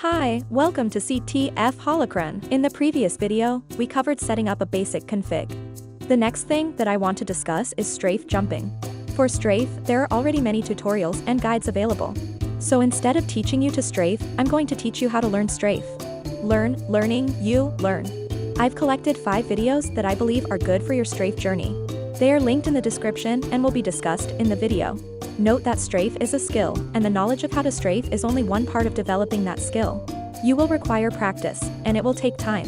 Hi, welcome to CTF Holocron. In the previous video, we covered setting up a basic config. The next thing that I want to discuss is strafe jumping. For strafe, there are already many tutorials and guides available. So instead of teaching you to strafe, I'm going to teach you how to learn strafe. Learning, you learn. I've collected 5 videos that I believe are good for your strafe journey. They are linked in the description and will be discussed in the video. Note that strafe is a skill, and the knowledge of how to strafe is only one part of developing that skill. You will require practice, and it will take time.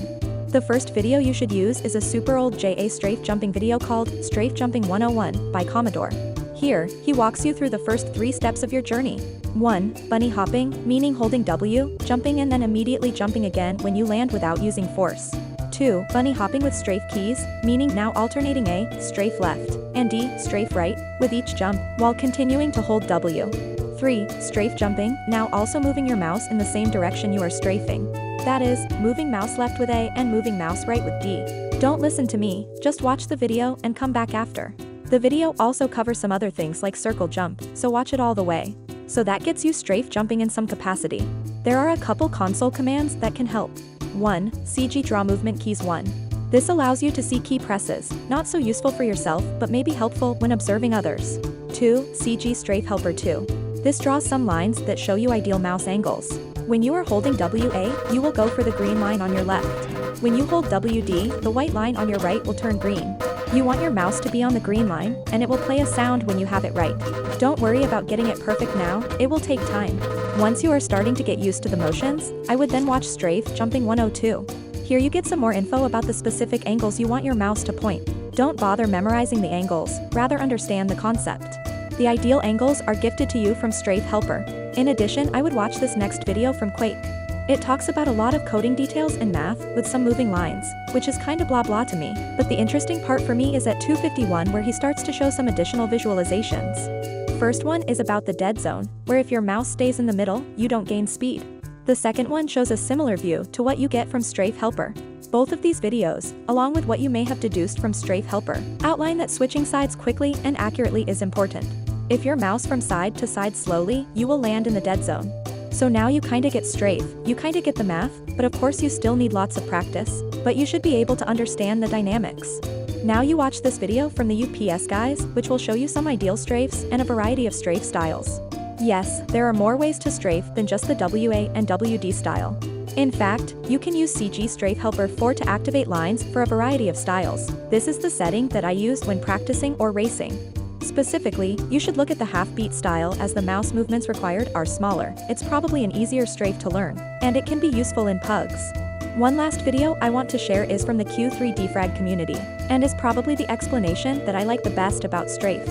The first video you should use is a super old JA strafe jumping video called Strafe Jumping 101 by Commodore. Here, he walks you through the first 3 steps of your journey. 1. Bunny hopping, meaning holding W, jumping and then immediately jumping again when you land without using force. 2. Bunny hopping with strafe keys, meaning now alternating A, strafe left, and D, strafe right, with each jump, while continuing to hold W. 3. Strafe jumping, now also moving your mouse in the same direction you are strafing. That is, moving mouse left with A and moving mouse right with D. Don't listen to me, just watch the video and come back after. The video also covers some other things like circle jump, so watch it all the way. So that gets you strafe jumping in some capacity. There are a couple console commands that can help. 1. CG draw movement keys 1. This allows you to see key presses, not so useful for yourself but may be helpful when observing others. 2. CG strafe helper 2. This draws some lines that show you ideal mouse angles. When you are holding WA, you will go for the green line on your left. When you hold WD, the white line on your right will turn green. You want your mouse to be on the green line, and it will play a sound when you have it right. Don't worry about getting it perfect now, it will take time. Once you are starting to get used to the motions, I would then watch Strafe Jumping 102. Here you get some more info about the specific angles you want your mouse to point. Don't bother memorizing the angles, rather understand the concept. The ideal angles are gifted to you from Strafe Helper. In addition, I would watch this next video from Quake. It talks about a lot of coding details and math, with some moving lines, which is kinda blah blah to me, but the interesting part for me is at 251 where he starts to show some additional visualizations. First one is about the dead zone, where if your mouse stays in the middle, you don't gain speed. The second one shows a similar view to what you get from Strafe Helper. Both of these videos, along with what you may have deduced from Strafe Helper, outline that switching sides quickly and accurately is important. If your mouse from side to side slowly, you will land in the dead zone. So now you kinda get strafe, you kinda get the math, but of course you still need lots of practice, but you should be able to understand the dynamics. Now you watch this video from the UPS guys, which will show you some ideal strafes and a variety of strafe styles. Yes, there are more ways to strafe than just the WA and WD style. In fact, you can use CG Strafe Helper 4 to activate lines for a variety of styles. This is the setting that I used when practicing or racing. Specifically, you should look at the half-beat style as the mouse movements required are smaller. It's probably an easier strafe to learn, and it can be useful in pugs. One last video I want to share is from the Q3 defrag community, and is probably the explanation that I like the best about strafe.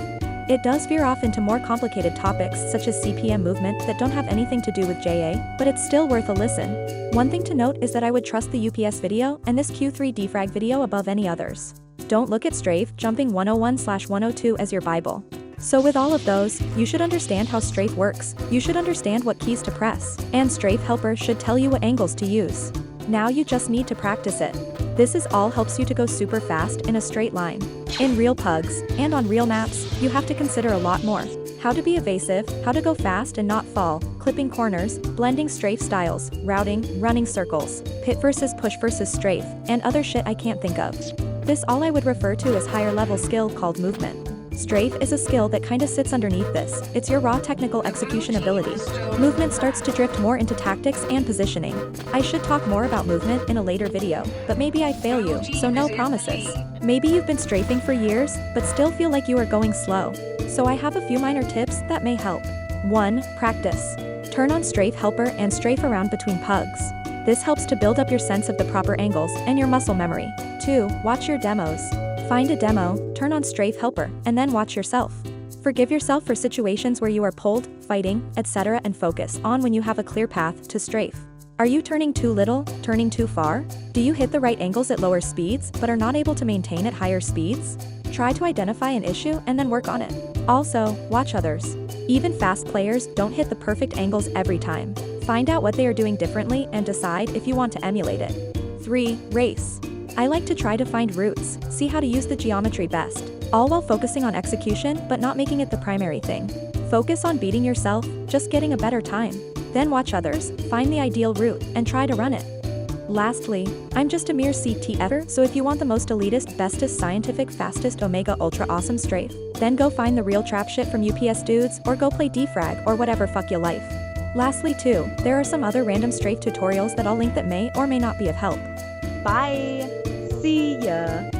It does veer off into more complicated topics such as CPM movement that don't have anything to do with JA, but it's still worth a listen. One thing to note is that I would trust the UPS video and this Q3 defrag video above any others. Don't look at Strafe Jumping 101/102 as your Bible. So with all of those, you should understand how strafe works, you should understand what keys to press, and Strafe Helper should tell you what angles to use. Now you just need to practice it. This is all helps you to go super fast in a straight line. In real pugs, and on real maps, you have to consider a lot more. How to be evasive, how to go fast and not fall, clipping corners, blending strafe styles, routing, running circles, pit versus push versus strafe, and other shit I can't think of. This all I would refer to as higher level skill called movement. Strafe is a skill that kinda sits underneath this, it's your raw technical execution ability. Movement starts to drift more into tactics and positioning. I should talk more about movement in a later video, but maybe I fail you, so no promises. Maybe you've been strafing for years, but still feel like you are going slow. So I have a few minor tips that may help. 1. Practice. Turn on Strafe Helper and strafe around between pugs. This helps to build up your sense of the proper angles and your muscle memory. 2. Watch your demos. Find a demo, turn on Strafe Helper, and then watch yourself. Forgive yourself for situations where you are pulled, fighting, etc. and focus on when you have a clear path to strafe. Are you turning too little, turning too far? Do you hit the right angles at lower speeds, but are not able to maintain at higher speeds? Try to identify an issue and then work on it. Also, watch others. Even fast players don't hit the perfect angles every time. Find out what they are doing differently and decide if you want to emulate it. 3. Race. I like to try to find routes, see how to use the geometry best, all while focusing on execution but not making it the primary thing. Focus on beating yourself, just getting a better time. Then watch others, find the ideal route, and try to run it. Lastly, I'm just a mere CTFer, so if you want the most elitist, bestest, scientific, fastest, omega ultra awesome strafe, then go find the real trap shit from UPS dudes, or go play defrag, or whatever fuck your life. Lastly too, there are some other random strafe tutorials that I'll link that may or may not be of help. Bye! See ya!